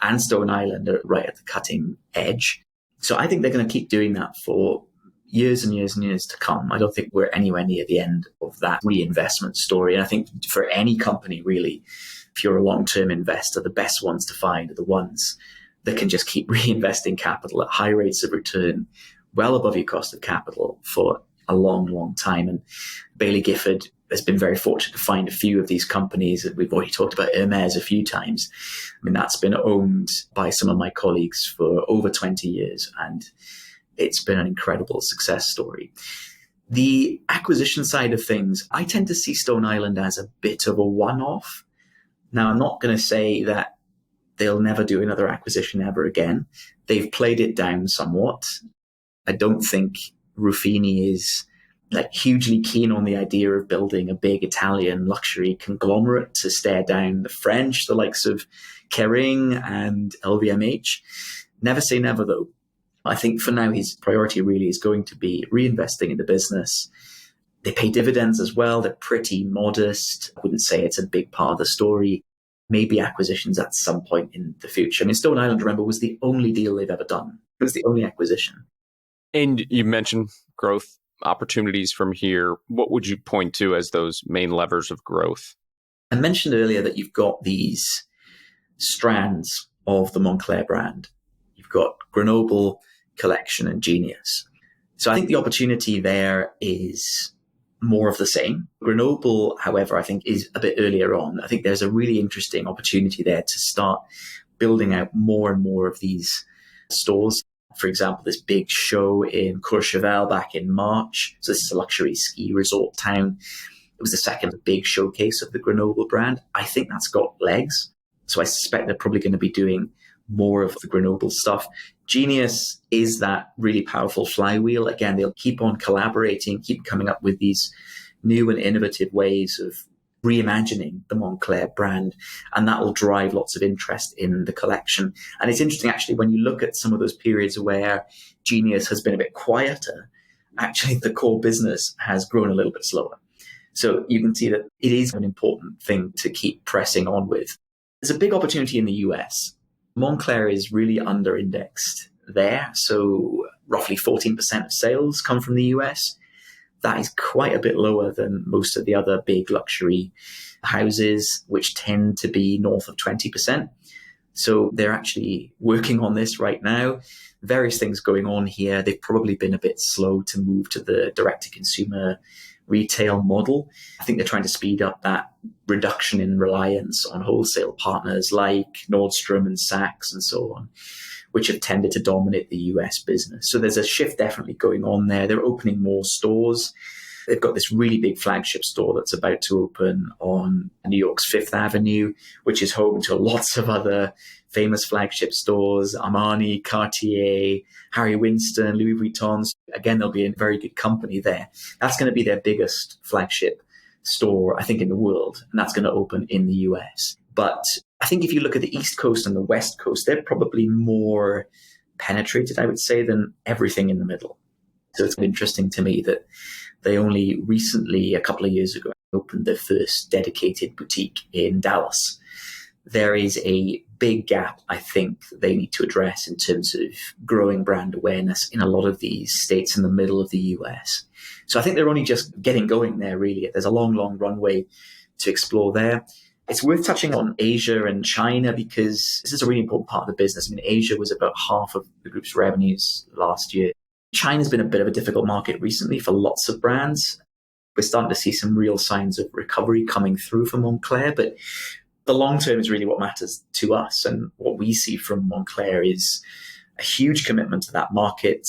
and Stone Island are right at the cutting edge. So I think they're going to keep doing that for years and years and years to come. I don't think we're anywhere near the end of that reinvestment story. And I think for any company, really, if you're a long-term investor, the best ones to find are the ones that can just keep reinvesting capital at high rates of return, well above your cost of capital for a long, long time. And Baillie Gifford has been very fortunate to find a few of these companies. We've already talked about Hermes a few times. I mean, that's been owned by some of my colleagues for over 20 years, and it's been an incredible success story. The acquisition side of things, I tend to see Stone Island as a bit of a one-off. Now, I'm not going to say that they'll never do another acquisition ever again. They've played it down somewhat. I don't think Ruffini is hugely keen on the idea of building a big Italian luxury conglomerate to stare down the French, the likes of Kering and LVMH. Never say never, though. I think for now, his priority really is going to be reinvesting in the business. They pay dividends as well. They're pretty modest. I wouldn't say it's a big part of the story. Maybe acquisitions at some point in the future. I mean, Stone Island, remember, was the only deal they've ever done. It was the only acquisition. And you mentioned growth opportunities from here. What would you point to as those main levers of growth? I mentioned earlier that you've got these strands of the Moncler brand. You've got Grenoble, Collection, and Genius. So I think the opportunity there is more of the same. Grenoble, however, I think is a bit earlier on. I think there's a really interesting opportunity there to start building out more and more of these stores. For example, this big show in Courchevel back in March. So this is a luxury ski resort town. It was the second big showcase of the Grenoble brand. I think that's got legs. So I suspect they're probably going to be doing more of the Grenoble stuff. Genius is that really powerful flywheel. Again, they'll keep on collaborating, keep coming up with these new and innovative ways of reimagining the Moncler brand, and that will drive lots of interest in the collection. And it's interesting, actually, when you look at some of those periods where Genius has been a bit quieter, actually the core business has grown a little bit slower. So you can see that it is an important thing to keep pressing on with. There's a big opportunity in the US. Moncler is really under-indexed there. So roughly 14% of sales come from the US. That is quite a bit lower than most of the other big luxury houses, which tend to be north of 20%. So they're actually working on this right now. Various things going on here. They've probably been a bit slow to move to the direct-to-consumer retail model. I think they're trying to speed up that reduction in reliance on wholesale partners like Nordstrom and Saks and so on, which have tended to dominate the US business. So there's a shift definitely going on there. They're opening more stores. They've got this really big flagship store that's about to open on New York's Fifth Avenue, which is home to lots of other famous flagship stores, Armani, Cartier, Harry Winston, Louis Vuitton. Again, they'll be in very good company there. That's going to be their biggest flagship store, I think, in the world. And that's going to open in the US. But I think if you look at the East Coast and the West Coast, they're probably more penetrated, I would say, than everything in the middle. So it's interesting to me that they only recently, a couple of years ago, opened their first dedicated boutique in Dallas. There is a big gap, I think, they need to address in terms of growing brand awareness in a lot of these states in the middle of the US. So I think they're only just getting going there, really. There's a long, long runway to explore there. It's worth touching on Asia and China because this is a really important part of the business. I mean, Asia was about half of the group's revenues last year. China's been a bit of a difficult market recently for lots of brands. We're starting to see some real signs of recovery coming through for Moncler, but the long term is really what matters to us. And what we see from Moncler is a huge commitment to that market.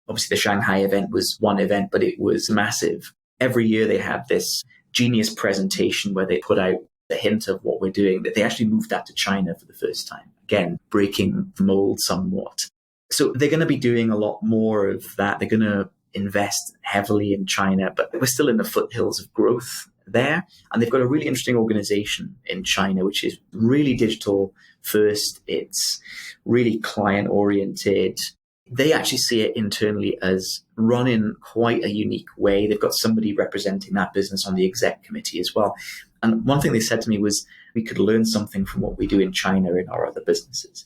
Obviously, the Shanghai event was one event, but it was massive. Every year they have this Genius presentation where they put out the hint of what we're doing, that they actually moved that to China for the first time. Again, breaking the mold somewhat. So they're going to be doing a lot more of that. They're going to invest heavily in China, but we're still in the foothills of growth there. And they've got a really interesting organization in China, which is really digital first. It's really client oriented. They actually see it internally as run in quite a unique way. They've got somebody representing that business on the exec committee as well. And one thing they said to me was we could learn something from what we do in China in our other businesses.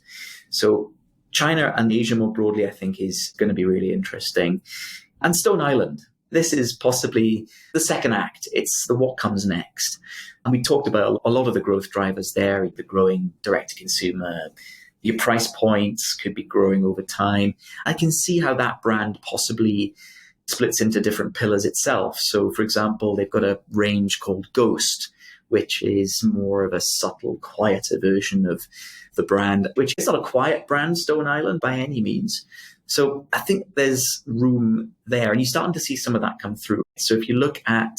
So China and Asia more broadly, I think, is going to be really interesting. And Stone Island, this is possibly the second act. It's the what comes next. And we talked about a lot of the growth drivers there, the growing direct-to-consumer. Your price points could be growing over time. I can see how that brand possibly splits into different pillars itself. So, for example, they've got a range called Ghost, which is more of a subtle, quieter version of the brand, which is not a quiet brand, Stone Island, by any means. So I think there's room there, and you're starting to see some of that come through. So if you look at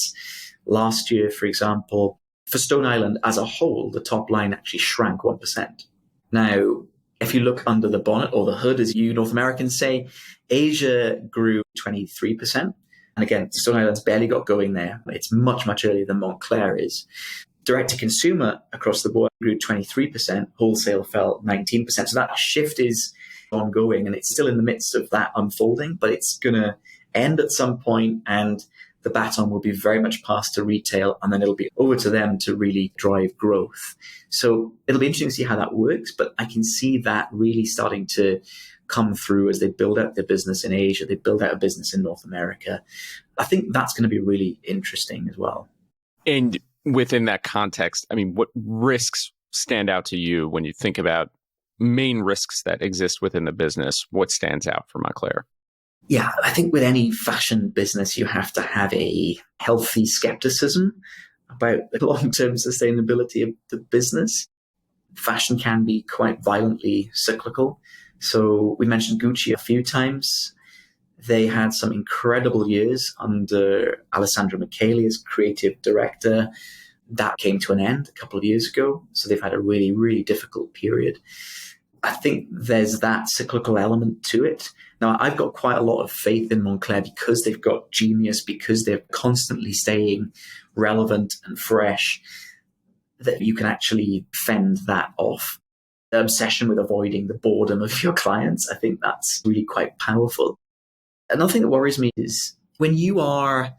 last year, for example, for Stone Island as a whole, the top line actually shrank 1%. Now, if you look under the bonnet or the hood, as you North Americans say, Asia grew 23%. And again, Stone Island's barely got going there. It's much, much earlier than Moncler is. Direct-to-consumer across the board grew 23%. Wholesale fell 19%. So that shift is ongoing, and it's still in the midst of that unfolding, but it's going to end at some point, and the baton will be very much passed to retail, and then it'll be over to them to really drive growth. So it'll be interesting to see how that works, but I can see that really starting to come through as they build out their business in Asia, they build out a business in North America. I think that's going to be really interesting as well. And within that context, I mean, what risks stand out to you when you think about main risks that exist within the business? What stands out for Moncler? Yeah, I think with any fashion business, you have to have a healthy skepticism about the long-term sustainability of the business. Fashion can be quite violently cyclical. So we mentioned Gucci a few times. They had some incredible years under Alessandro Michele as creative director. That came to an end a couple of years ago. So they've had a really, really difficult period. I think there's that cyclical element to it. Now, I've got quite a lot of faith in Moncler because they've got genius, because they're constantly staying relevant and fresh, that you can actually fend that off. The obsession with avoiding the boredom of your clients, I think that's really quite powerful. Another thing that worries me is when you are,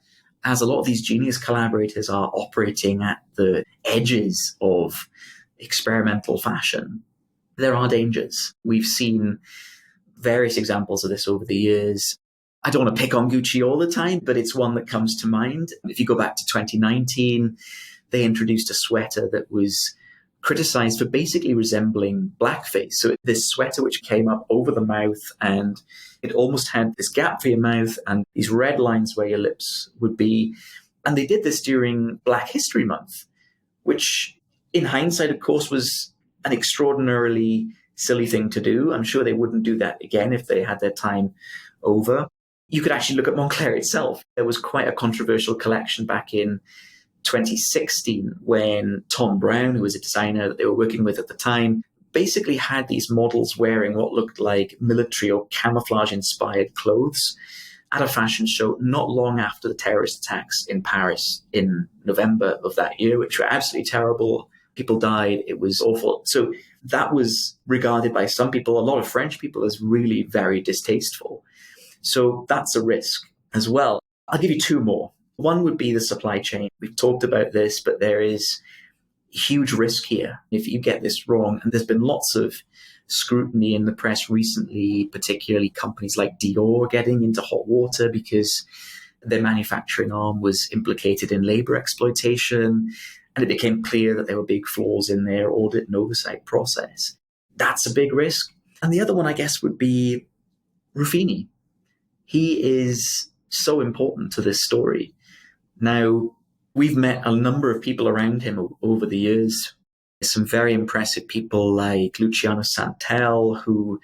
as a lot of these genius collaborators are, operating at the edges of experimental fashion, there are dangers. We've seen various examples of this over the years. I don't want to pick on Gucci all the time, but it's one that comes to mind. If you go back to 2019, they introduced a sweater that was criticized for basically resembling blackface. So this sweater which came up over the mouth, and it almost had this gap for your mouth and these red lines where your lips would be. And they did this during Black History Month, which in hindsight, of course, was an extraordinarily silly thing to do. I'm sure they wouldn't do that again if they had their time over. You could actually look at Moncler itself. There was quite a controversial collection back in 2016 when Tom Brown, who was a designer that they were working with at the time, basically had these models wearing what looked like military or camouflage-inspired clothes at a fashion show not long after the terrorist attacks in Paris in November of that year, which were absolutely terrible. People died. It was awful. So that was regarded by some people, a lot of French people, as really very distasteful. So that's a risk as well. I'll give you two more. One would be the supply chain. We've talked about this, but there is huge risk here if you get this wrong. And there's been lots of scrutiny in the press recently, particularly companies like Dior getting into hot water because their manufacturing arm was implicated in labor exploitation. And it became clear that there were big flaws in their audit and oversight process. That's a big risk. And the other one, I guess, would be Ruffini. He is so important to this story. Now, we've met a number of people around him over the years. Some very impressive people like Luciano Santel, who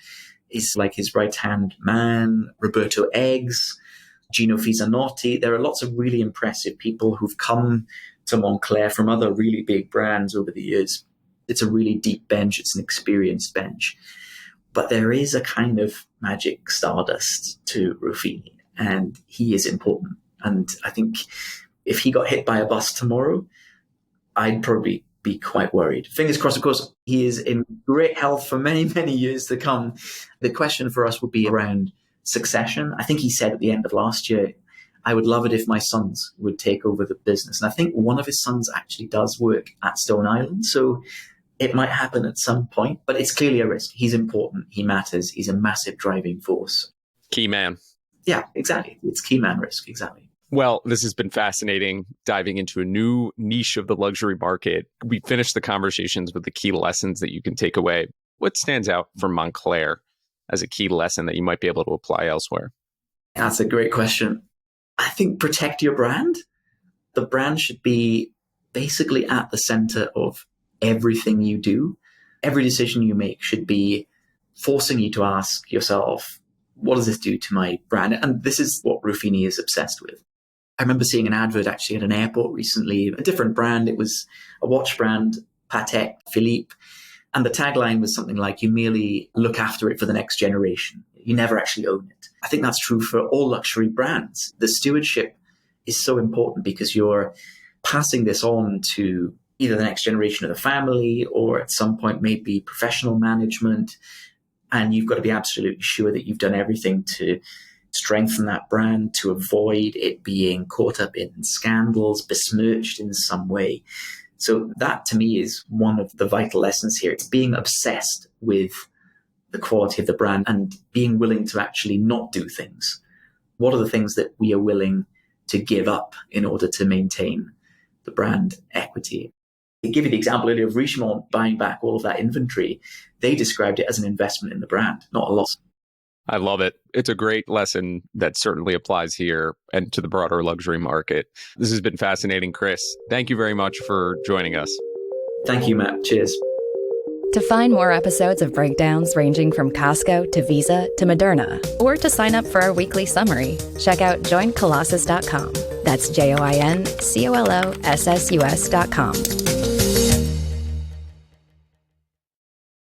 is like his right-hand man, Roberto Eggs, Gino Fisanotti. There are lots of really impressive people who've come to Moncler from other really big brands over the years. It's a really deep bench. It's an experienced bench. But there is a kind of magic stardust to Ruffini, and he is important. And I think if he got hit by a bus tomorrow, I'd probably be quite worried. Fingers crossed, of course, he is in great health for many, many years to come. The question for us would be around succession. I think he said at the end of last year, I would love it if my sons would take over the business. And I think one of his sons actually does work at Stone Island. So it might happen at some point, but it's clearly a risk. He's important. He matters. He's a massive driving force. Key man. Yeah, exactly. It's key man risk. Exactly. Well, this has been fascinating, diving into a new niche of the luxury market. We finished the conversations with the key lessons that you can take away. What stands out for Moncler as a key lesson that you might be able to apply elsewhere? That's a great question. I think protect your brand. The brand should be basically at the center of everything you do. Every decision you make should be forcing you to ask yourself, what does this do to my brand? And this is what Ruffini is obsessed with. I remember seeing an advert actually at an airport recently, a different brand. It was a watch brand, Patek Philippe. And the tagline was something like, you merely look after it for the next generation. You never actually own it. I think that's true for all luxury brands. The stewardship is so important because you're passing this on to either the next generation of the family or at some point maybe professional management. And you've got to be absolutely sure that you've done everything to strengthen that brand, to avoid it being caught up in scandals, besmirched in some way. So that to me is one of the vital lessons here. It's being obsessed with the quality of the brand and being willing to actually not do things. What are the things that we are willing to give up in order to maintain the brand equity? To give you the example earlier of Richemont buying back all of that inventory, they described it as an investment in the brand, not a loss. I love it. It's a great lesson that certainly applies here and to the broader luxury market. This has been fascinating, Chris. Thank you very much for joining us. Thank you, Matt. Cheers. To find more episodes of breakdowns ranging from Costco to Visa to Moderna, or to sign up for our weekly summary, check out joincolossus.com. That's JoinColossus.com.